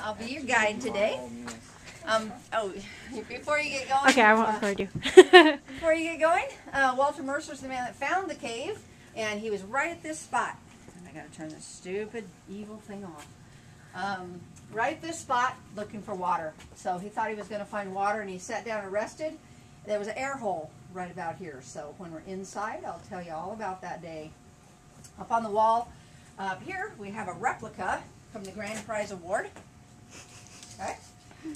I'll be your guide today. Before you get going. Okay, I won't record you. Before you get going, Walter Mercer's the man that found the cave, and he was right at this spot. And I gotta turn this stupid, evil thing off. Right at this spot, looking for water. So he thought he was gonna find water, and he sat down and rested. There was an air hole right about here. So when we're inside, I'll tell you all about that day. Up on the wall, up here, we have a replica from the Grand Prize Award. Okay.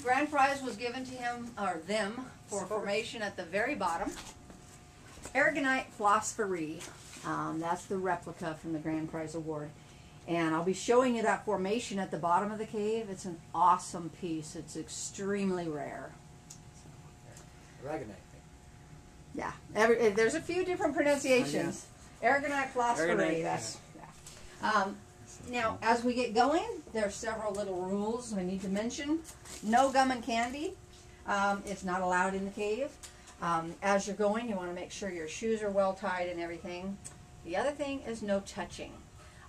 Grand prize was given to him, or them, for formation at the very bottom. Aragonite phosphorite. That's the replica from the Grand Prize Award. And I'll be showing you that formation at the bottom of the cave. It's an awesome piece. It's extremely rare. Aragonite. Yeah. There's a few different pronunciations. Aragonite phosphorite. That's, yeah. Now, as we get going, there are several little rules I need to mention. No gum and candy. It's not allowed in the cave. As you're going, you want to make sure your shoes are well tied and everything. The other thing is no touching.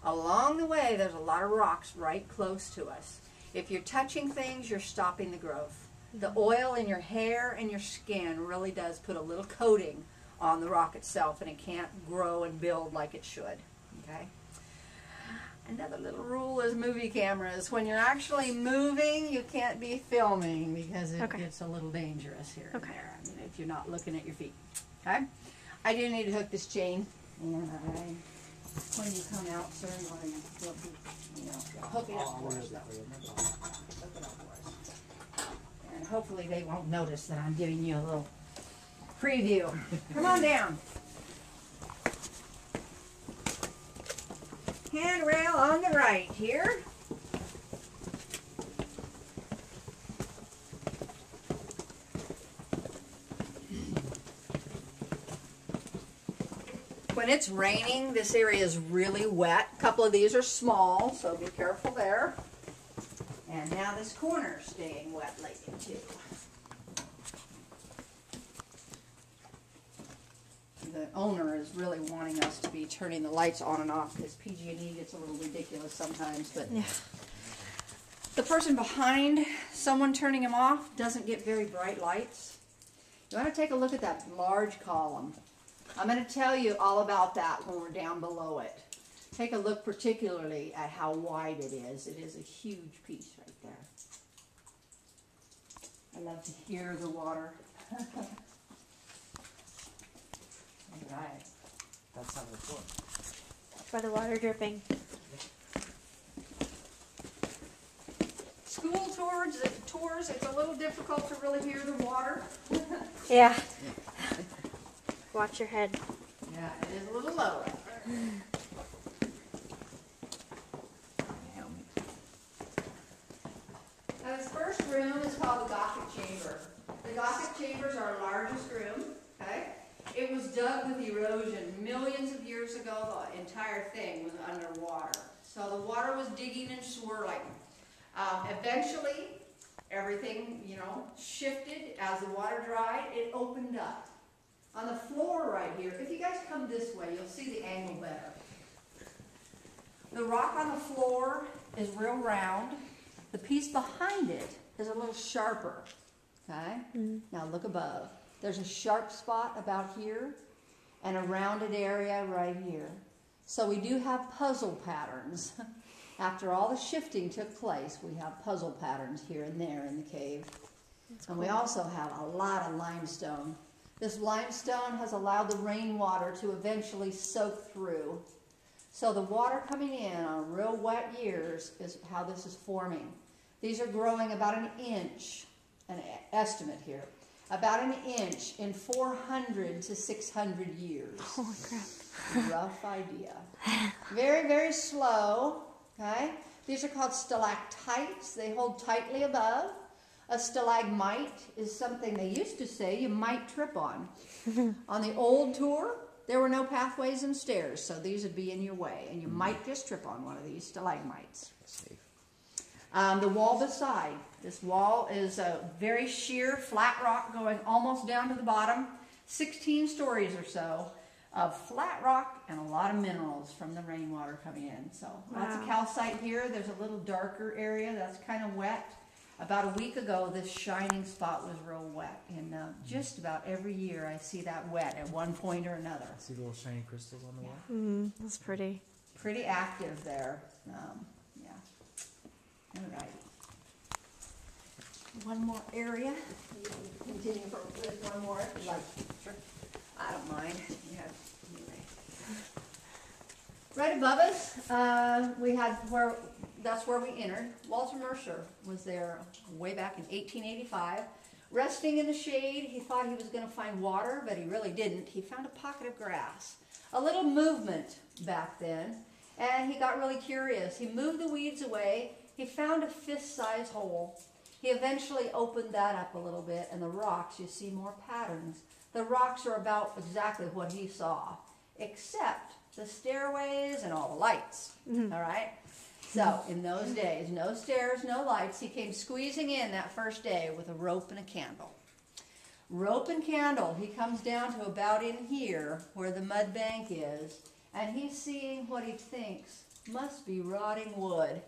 Along the way, there's a lot of rocks right close to us. If you're touching things, you're stopping the growth. The oil in your hair and your skin really does put a little coating on the rock itself, and it can't grow and build like it should. Okay? Another little rule is movie cameras. When you're actually moving, you can't be filming because it gets a little dangerous here and there. I mean, if you're not looking at your feet. Okay? I do need to hook this chain. And when you come out, sir, you want to hook it up for us. Hook it up for us. And hopefully they won't notice that I'm giving you a little preview. Come on down. Handrail on the right here. When it's raining, this area is really wet. A couple of these are small, so be careful there. And now this corner is staying wet lately too. The owner is really wanting us to be turning the lights on and off because PG&E gets a little ridiculous sometimes. But yeah. The person behind someone turning them off doesn't get very bright lights. You want to take a look at that large column. I'm going to tell you all about that when we're down below it. Take a look particularly at how wide it is. It is a huge piece right there. I love to hear the water. Right. That's not the floor. By the water dripping. School tours, it's a little difficult to really hear the water. Yeah. Watch your head. Yeah, it is a little low. Now this first room is called the Gothic Chamber. The Gothic Chambers are our largest room. Okay? It was dug with erosion. Millions of years ago, the entire thing was underwater. So the water was digging and swirling. Eventually, everything, shifted. As the water dried, it opened up. On the floor right here, if you guys come this way, you'll see the angle better. The rock on the floor is real round. The piece behind it is a little sharper. Okay? Now look above. There's a sharp spot about here and a rounded area right here. So we do have puzzle patterns. After all the shifting took place, we have puzzle patterns here and there in the cave. And we also have a lot of limestone. This limestone has allowed the rainwater to eventually soak through. So the water coming in on real wet years is how this is forming. These are growing about an inch, an estimate here. About an inch in 400 to 600 years. Oh, crap. Rough idea. Very, very slow. Okay? These are called stalactites. They hold tightly above. A stalagmite is something they used to say you might trip on. On the old tour, there were no pathways and stairs, so these would be in your way, and you might just trip on one of these stalagmites. Safe. The wall beside. This wall is a very sheer, flat rock going almost down to the bottom, 16 stories or so. of flat rock and a lot of minerals from the rainwater coming in. So lots of Wow. calcite here. There's a little darker area that's kind of wet. About a week ago, this shining spot was real wet, and just about every year I see that wet at one point or another. I see little shiny crystals on the wall. That's pretty. Pretty active there. Yeah. All right. One more area. You can continue with one more if you like. Sure. I don't mind. Yeah. Anyway. Right above us, we had that's where we entered. Walter Mercer was there way back in 1885. Resting in the shade, he thought he was going to find water, but he really didn't. He found a pocket of grass. A little movement back then, and he got really curious. He moved the weeds away. He found a fist-sized hole. He eventually opened that up a little bit, and the rocks, you see more patterns. The rocks are about exactly what he saw, except the stairways and all the lights, all right? So, in those days, no stairs, no lights. He came squeezing in that first day with a rope and a candle. Rope and candle, he comes down to about in here where the mud bank is, and he's seeing what he thinks must be rotting wood.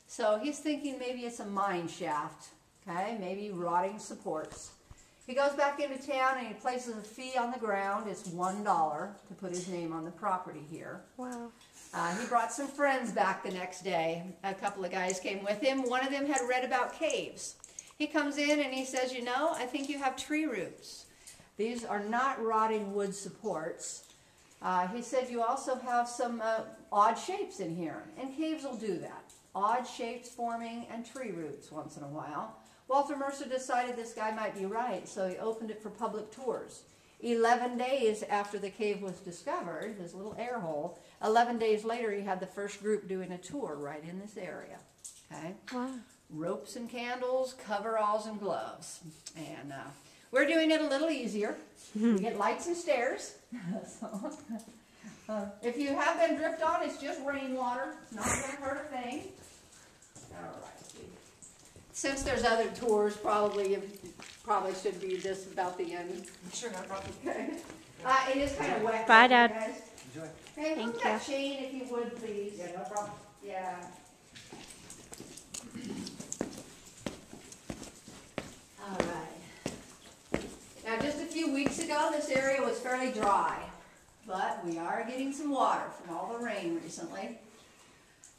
So he's thinking maybe it's a mine shaft, okay, maybe rotting supports. He goes back into town and he places a fee on the ground. It's $1 to put his name on the property here. Wow. He brought some friends back the next day. A couple of guys came with him. One of them had read about caves. He comes in and he says, you know, I think you have tree roots. These are not rotting wood supports. He said you also have some odd shapes in here, and caves will do that. Odd shapes forming and tree roots once in a while. Walter Mercer decided this guy might be right, so he opened it for public tours. 11 days after the cave was discovered, his little air hole, 11 days later he had the first group doing a tour right in this area. Okay? Wow. Ropes and candles, coveralls and gloves. And we're doing it a little easier. We get lights and stairs. So, if you have been dripped on, it's just rainwater. It's not going to hurt a thing. All right. Since there's other tours, probably should be this about the end. Sure, no problem. Okay. It is kind of wet. Bye, Dad. Guys. Enjoy. Hey, Thank hold that chain if you would, please. Yeah, no problem. Yeah. All right. Now, just a few weeks ago, this area was fairly dry, but we are getting some water from all the rain recently.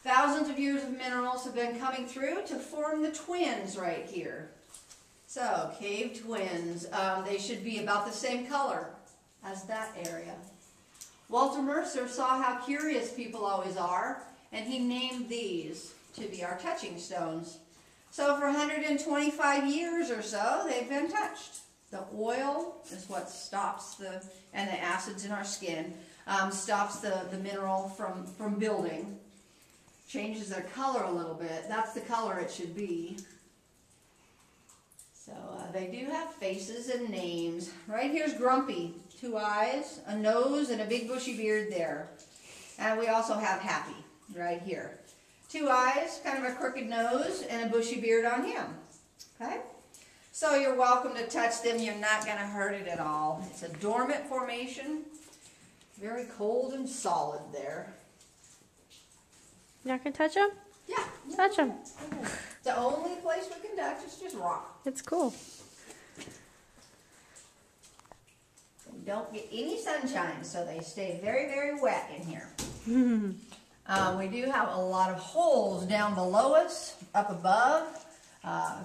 Thousands of years of minerals have been coming through to form the twins right here. So, cave twins, they should be about the same color as that area. Walter Mercer saw how curious people always are, and he named these to be our touching stones. So for 125 years or so, they've been touched. The oil is what stops and the acids in our skin, stops the mineral from building. Changes their color a little bit. That's the color it should be. So they do have faces and names. Right here's Grumpy. 2 eyes, a nose, and a big bushy beard there. And we also have Happy right here. 2 eyes, kind of a crooked nose, and a bushy beard on him. Okay? So you're welcome to touch them. You're not going to hurt it at all. It's a dormant formation. Very cold and solid there. You're not going to touch them? Yeah. Touch them. It's the only place we can touch. It's just rock. It's cool. We don't get any sunshine, so they stay very, very wet in here. We do have a lot of holes down below us, up above.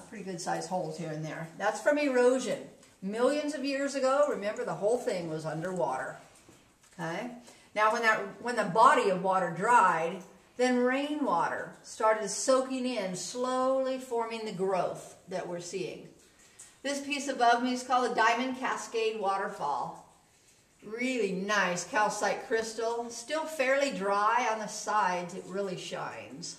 Pretty good sized holes here and there. That's from erosion. Millions of years ago, remember, the whole thing was underwater. Okay? Now, when the body of water dried, then rainwater started soaking in, slowly forming the growth that we're seeing. This piece above me is called a Diamond Cascade Waterfall. Really nice calcite crystal. Still fairly dry on the sides. It really shines.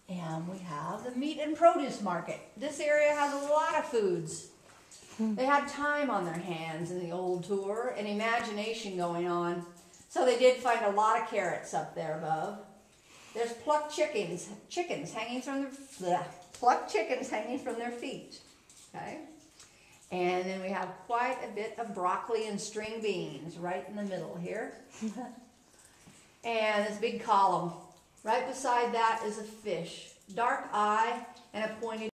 And we have the meat and produce market. This area has a lot of foods. They had time on their hands in the old tour and imagination going on. So they did find a lot of carrots up there above. There's plucked chickens hanging from their feet. Okay? And then we have quite a bit of broccoli and string beans right in the middle here. And this big column. Right beside that is a fish. Dark eye,